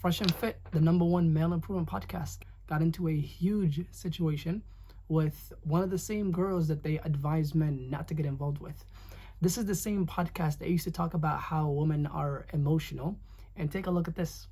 Fresh and Fit, the #1 male improvement podcast, got into a huge situation with one of the same girls that they advise men not to get involved with. This is the same podcast that used to talk about how women are emotional. And take a look at this.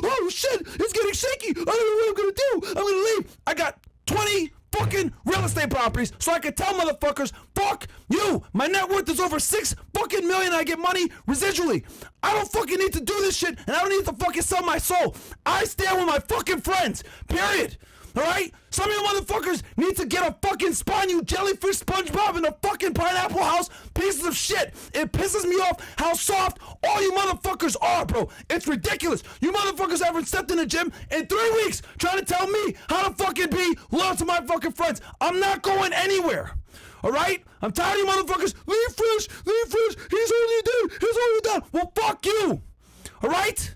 Oh shit, it's getting shaky. I don't know what I'm gonna do. I'm gonna leave. I got 20 fucking real estate properties so I can tell motherfuckers, fuck you. My net worth is over $6 fucking million. I get money residually. I don't fucking need to do this shit, and I don't need to fucking sell my soul. I stand with my fucking friends, period. Alright? Some of you motherfuckers need to get a fucking spine, you jellyfish SpongeBob in a fucking pineapple house. Pieces of shit. It pisses me off how soft all you motherfuckers are, bro. It's ridiculous. You motherfuckers haven't stepped in the gym in 3 weeks trying to tell me how to fucking be loyal to my fucking friends. I'm not going anywhere. Alright? I'm tired of you motherfuckers. Leave Fresh. Leave Fresh. He's holding you down. He's holding you down. Well, fuck you. Alright?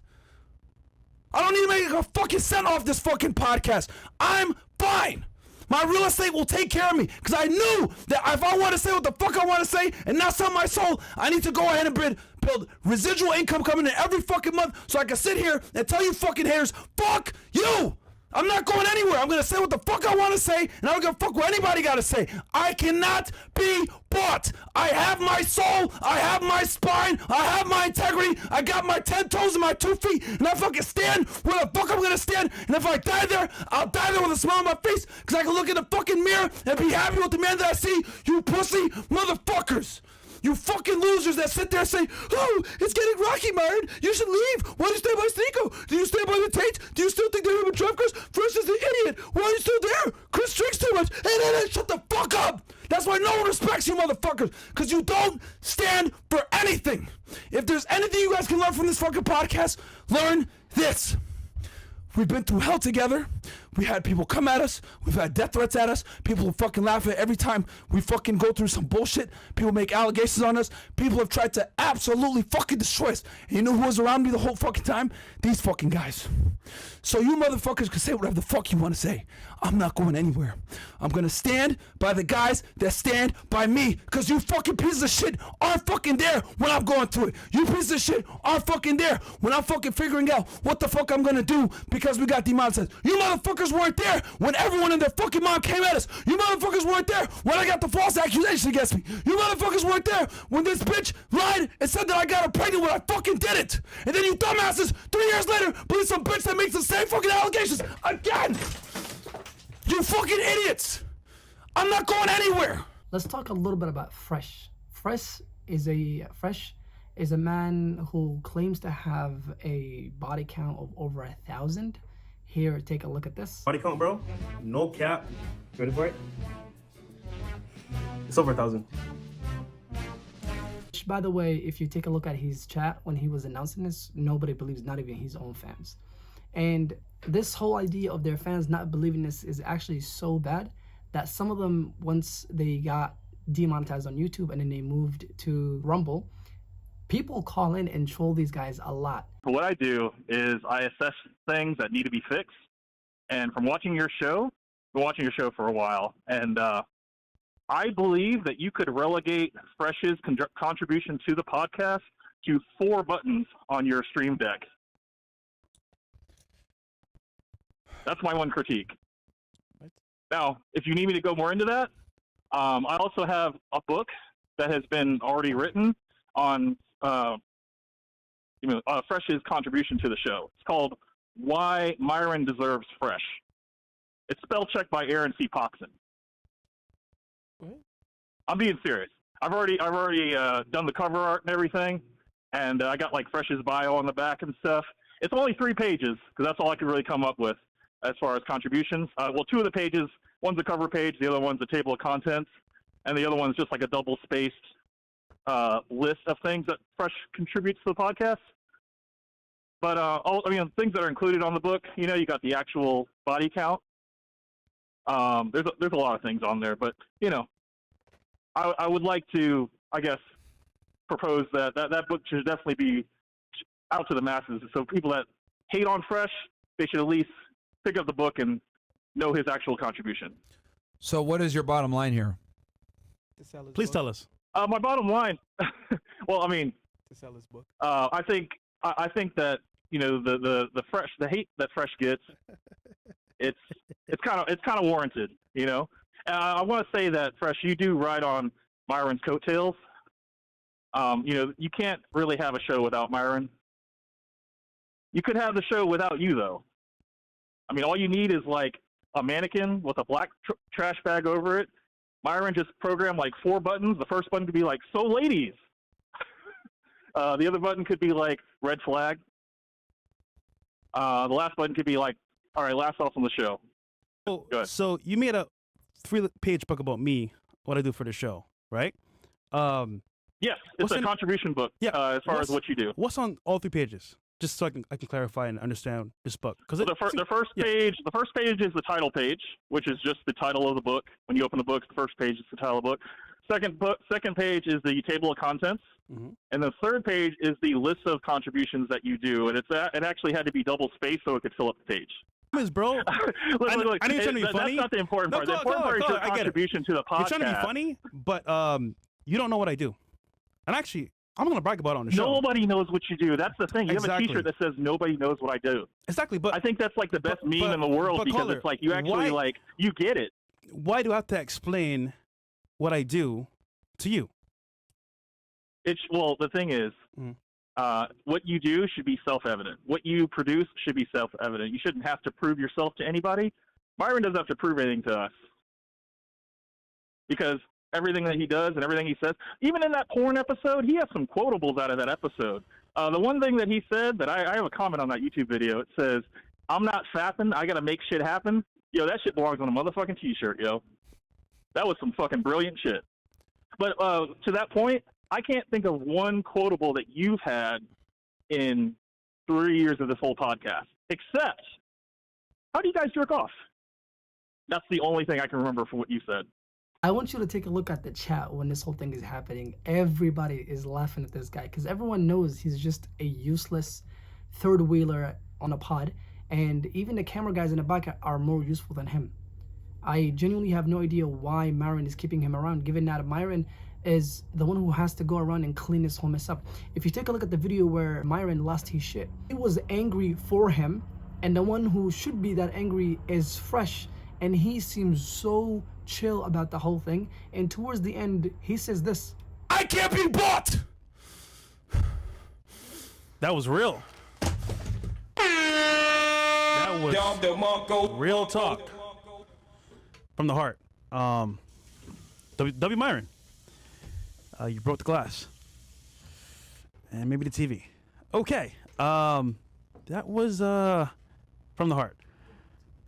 I don't need to make a fucking cent off this fucking podcast. I'm fine. My real estate will take care of me because I knew that if I want to say what the fuck I want to say and not sell my soul, I need to go ahead and build residual income coming in every fucking month so I can sit here and tell you fucking haters, fuck you. I'm not going anywhere. I'm going to say what the fuck I want to say, and I don't give a fuck what anybody got to say. I cannot be bought. I have my soul. I have my spine. I have my integrity. I got my 10 toes and my 2 feet, and I fucking stand where the fuck I'm going to stand. And if I die there, I'll die there with a smile on my face because I can look in the fucking mirror and be happy with the man that I see. You pussy motherfuckers. You fucking losers that sit there and say, oh, it's getting rocky, Myron. You should leave. Why do you stay by Sneeko? Do you stay by the Tate? Do you still think they're even drunk cars? Fresh is the idiot. Why are you still there? Chris drinks too much. Hey, shut the fuck up. That's why no one respects you motherfuckers. Because you don't stand for anything. If there's anything you guys can learn from this fucking podcast, learn this. We've been through hell together. We had people come at us. We've had death threats at us. People fucking laugh at every time we fucking go through some bullshit. People make allegations on us. People have tried to absolutely fucking destroy us. And you know who was around me the whole fucking time? These fucking guys. So you motherfuckers can say whatever the fuck you want to say. I'm not going anywhere. I'm going to stand by the guys that stand by me. Because you fucking pieces of shit aren't fucking there when I'm going through it. You pieces of shit aren't fucking there when I'm fucking figuring out what the fuck I'm going to do because we got demonetized. You motherfuckers weren't there when everyone and their fucking mom came at us. You motherfuckers weren't there when I got the false accusation against me. You motherfuckers weren't there when this bitch lied and said that I got her pregnant when I fucking did it. And then you dumbasses 3 years later believe some bitch that makes the same fucking allegations again. You fucking idiots. I'm not going anywhere. Let's talk a little bit about Fresh. Fresh is a man who claims to have a body count of over 1,000. Here, take a look at this. Body count, bro? No cap. You ready for it? It's over 1,000. By the way, if you take a look at his chat when he was announcing this, nobody believes, not even his own fans. And this whole idea of their fans not believing this is actually so bad that some of them, once they got demonetized on YouTube and then they moved to Rumble, people call in and troll these guys a lot. What I do is I assess things that need to be fixed. And from watching your show, I've been watching your show for a while, and I believe that you could relegate Fresh's contribution to the podcast to 4 buttons on your stream deck. That's my one critique. What? Now, if you need me to go more into that, I also have a book that has been already written on Fresh's contribution to the show. It's called Why Myron Deserves Fresh. It's spell checked by Aaron C. Poxon. What? I'm being serious. I've already done the cover art and everything, and I got like Fresh's bio on the back and stuff. It's only 3 pages because that's all I could really come up with as far as contributions. 2 of the pages, one's a cover page, the other one's a table of contents, and the other one's just like a double-spaced list of things that Fresh contributes to the podcast. But things that are included on the book, you got the actual body count. There's a lot of things on there, but I would like to, I guess, propose that book should definitely be out to the masses. So people that hate on Fresh, they should at least pick up the book and know his actual contribution. So what is your bottom line here? Please tell us. My bottom line, to sell his book. I think that the hate that Fresh gets, it's kind of warranted. I want to say that Fresh, you do ride on Myron's coattails. You can't really have a show without Myron. You could have the show without you, though. I mean, all you need is like a mannequin with a black trash bag over it. Myron just programmed like 4 buttons. The first button could be like, "So ladies." The other button could be like, "Red flag." The last button could be like, "All right, last off on the show." Oh, so you made a 3-page book about me, what I do for the show, right? Yes, it's a contribution book. Yeah, as far as what you do. What's on all 3 pages? Just so I can clarify and understand this book. Because the first page is the title page, which is just the title of the book. When you open the book, the first page is the title of the book. Second page is the table of contents, and the third page is the list of contributions that you do. And it actually had to be double spaced so it could fill up the page. Bro, look, I know you're trying to be funny. That's not the important part. The important part is your contribution to the podcast. You're trying to be funny, but you don't know what I do. And actually, I'm going to brag about it on the show. Nobody knows what you do. That's the thing. You have a T-shirt that says "Nobody knows what I do." Exactly, but I think that's like the best meme in the world because it's like you actually you get it. Why do I have to explain what I do to you? The thing is, what you do should be self-evident. What you produce should be self-evident. You shouldn't have to prove yourself to anybody. Myron doesn't have to prove anything to us because everything that he does and everything he says, even in that porn episode, he has some quotables out of that episode. The one thing that he said that I have a comment on that YouTube video. It says, "I'm not fapping. I got to make shit happen." Yo, that shit belongs on a motherfucking T-shirt, yo. That was some fucking brilliant shit. But to that point, I can't think of one quotable that you've had in 3 years of this whole podcast, except, how do you guys jerk off? That's the only thing I can remember from what you said. I want you to take a look at the chat when this whole thing is happening. Everybody is laughing at this guy because everyone knows he's just a useless third wheeler on a pod, and even the camera guys in the back are more useful than him. I genuinely have no idea why Myron is keeping him around, given that Myron is the one who has to go around and clean this whole mess up. If you take a look at the video where Myron lost his shit, he was angry for him, and the one who should be that angry is Fresh, and he seems so chill about the whole thing. And towards the end, he says this: "I can't be bought." That was real. That was real talk from the heart. W. Myron, you broke the glass and maybe the TV. Okay, that was from the heart.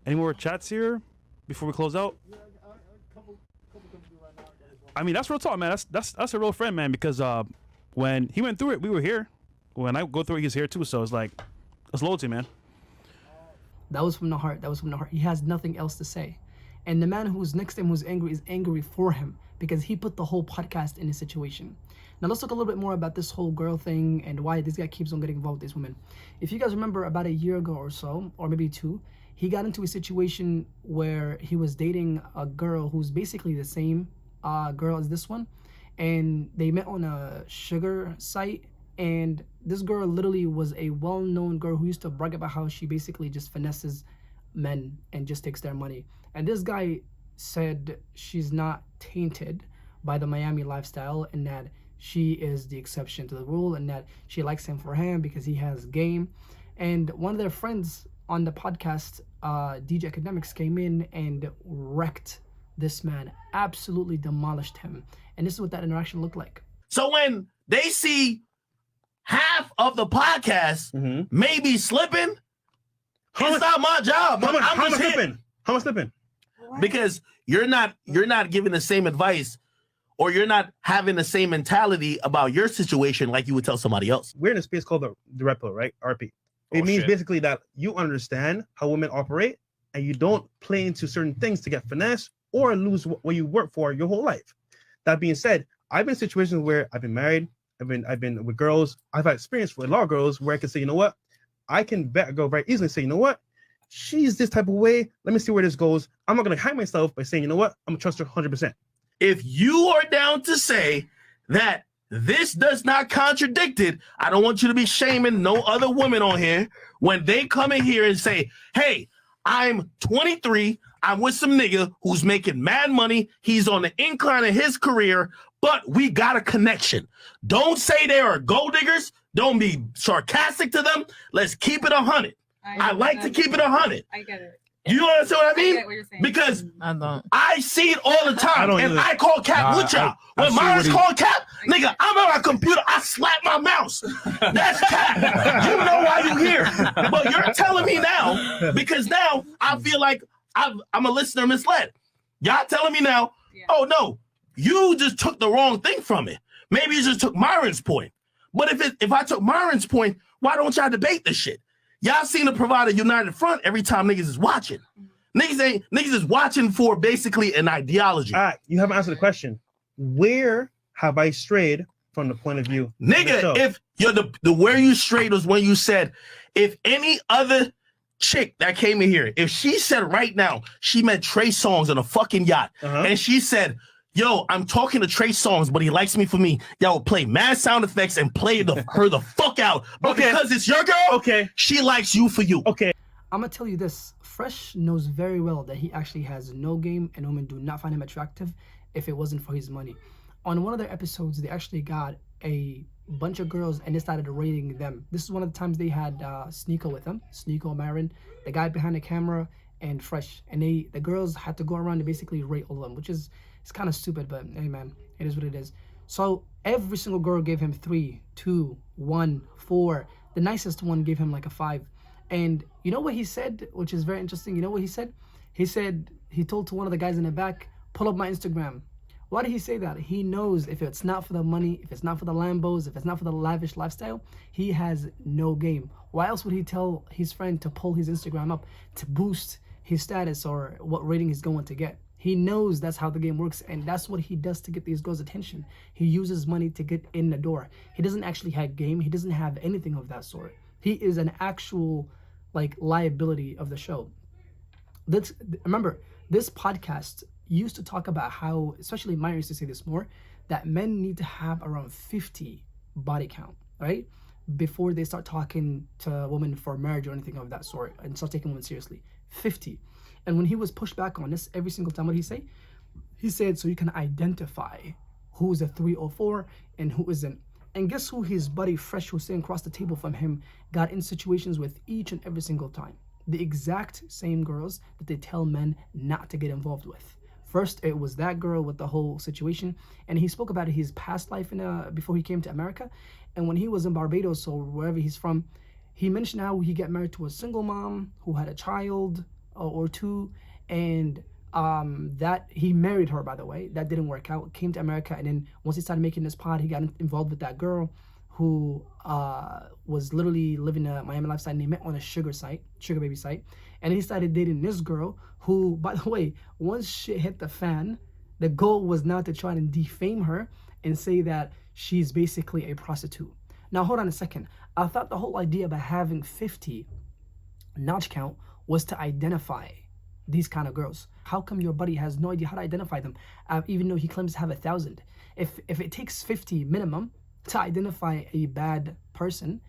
Any more chats here before we close out? I mean, that's real talk, man. That's a real friend, man. Because when he went through it, we were here. When I go through it, he's here too. So it's like, that's loyalty, man. That was from the heart. That was from the heart. He has nothing else to say. And the man who's next to him who's angry is angry for him because he put the whole podcast in a situation. Now let's talk a little bit more about this whole girl thing and why this guy keeps on getting involved with these women. If you guys remember, about a year ago or so, or maybe 2, he got into a situation where he was dating a girl who's basically the same girl as this one, and they met on a sugar site, and this girl literally was a well-known girl who used to brag about how she basically just finesses men and just takes their money. And this guy said she's not tainted by the Miami lifestyle and that she is the exception to the rule and that she likes him for him because he has game. And one of their friends on the podcast, DJ Academics, came in and wrecked this man, absolutely demolished him. And this is what that interaction looked like. So when they see half of the podcast maybe slipping, it's not my job. How am I slipping? Because you're not giving the same advice, or you're not having the same mentality about your situation like you would tell somebody else. We're in a space called the Red Pill, right? RP. It means basically that you understand how women operate and you don't play into certain things to get finesse or lose what you work for your whole life. That being said, I've been in situations where I've been married, I've been with girls, I've had experience with a lot of girls where I can say, you know what, I can bet a girl very easily and say, you know what, she's this type of way, let me see where this goes. I'm not going to hide myself by saying, you know what, I'm going to trust her 100%. If you are down to say that this does not contradict it. I don't want you to be shaming no other women on here when they come in here and say, hey, I'm 23. I'm with some nigga who's making mad money. He's on the incline of his career, but we got a connection. Don't say they are gold diggers. Don't be sarcastic to them. Let's keep it 100. I like to keep it 100. I get it. You understand what I mean? I get what you're saying. Because I don't. I see it all the time, don't and either. I call Cap with y'all. I When see Myron's what he- called Cap, nigga, I'm on my computer, I slap my mouse. That's Cap. You know why you here. But you're telling me now, because now I feel like I'm a listener misled. Y'all telling me now, oh no, you just took the wrong thing from it. Maybe you just took Myron's point. But if I took Myron's point, why don't y'all debate this shit? Y'all seem to provide a united front every time niggas is watching. Niggas is watching for basically an ideology. All right, you haven't answered the question. Where have I strayed from the point of view? of the Nigga, show? if you're the where you straight was when you said, if any other chick that came in here, if she said right now she met Trey Songz on a fucking yacht, and she said, yo, I'm talking to Trey Songz, but he likes me for me, y'all would play mad sound effects and play her the fuck out. But because it's your girl, she likes you for you. Okay. I'm gonna tell you this. Fresh knows very well that he actually has no game and women do not find him attractive if it wasn't for his money. On one of their episodes, they actually got a bunch of girls and they started rating them. This is one of the times they had Sneeko with them. Sneeko, Myron, the guy behind the camera, and Fresh. And the girls had to go around and basically rate all of them, which is it's kind of stupid, but hey man, it is what it is. So every single girl gave him 3, 2, 1, 4. The nicest one gave him like a 5. And you know what he said, which is very interesting? You know what he said? He said, he told to one of the guys in the back, pull up my Instagram. Why did he say that? He knows if it's not for the money, if it's not for the Lambos, if it's not for the lavish lifestyle, he has no game. Why else would he tell his friend to pull his Instagram up to boost his status or what rating he's going to get? He knows that's how the game works, and that's what he does to get these girls' attention. He uses money to get in the door. He doesn't actually have game. He doesn't have anything of that sort. He is an actual liability of the show. Remember, this podcast used to talk about how, especially Myron used to say this more, that men need to have around 50 body count, right? Before they start talking to women for marriage or anything of that sort and start taking women seriously. 50. And when he was pushed back on this every single time, what did he say? He said, so you can identify who is a 3 or 4 and who isn't. And guess who his buddy Fresh, who was sitting across the table from him, got in situations with each and every single time? The exact same girls that they tell men not to get involved with. First, it was that girl with the whole situation. And he spoke about his past life before he came to America. And when he was in Barbados or wherever he's from, he mentioned how he got married to a single mom who had a child or 2. And that he married her, by the way. That didn't work out. Came to America, and then once he started making this pod, he got involved with that girl who was literally living a Miami lifestyle, and they met on a sugar baby site. And he started dating this girl who, by the way, once shit hit the fan, the goal was now to try and defame her and say that she's basically a prostitute. Now hold on a second. I thought the whole idea about having 50 notch count was to identify these kind of girls. How come your buddy has no idea how to identify them, even though he claims to have 1,000? If it takes 50 minimum to identify a bad person,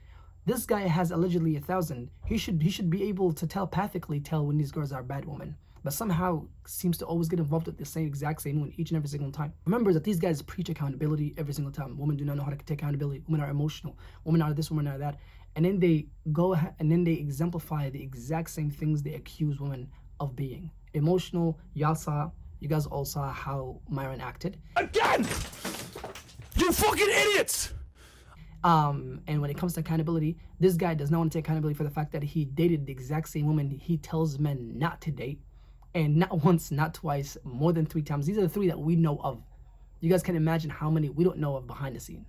this guy has allegedly 1,000. He should be able to telepathically tell when these girls are bad women, but somehow seems to always get involved with the exact same one each and every single time. Remember that these guys preach accountability every single time. Women do not know how to take accountability. Women are emotional. Women are this, women are that. And then they go ahead and then they exemplify the exact same things they accuse women of being. Emotional. You guys all saw how Myron acted. Again! You fucking idiots! And when it comes to accountability, this guy does not want to take accountability for the fact that he dated the exact same woman he tells men not to date. And not once, not twice, more than 3 times. These are the 3 that we know of. You guys can imagine how many we don't know of behind the scene.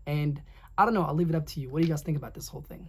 And I don't know, I'll leave it up to you. What do you guys think about this whole thing?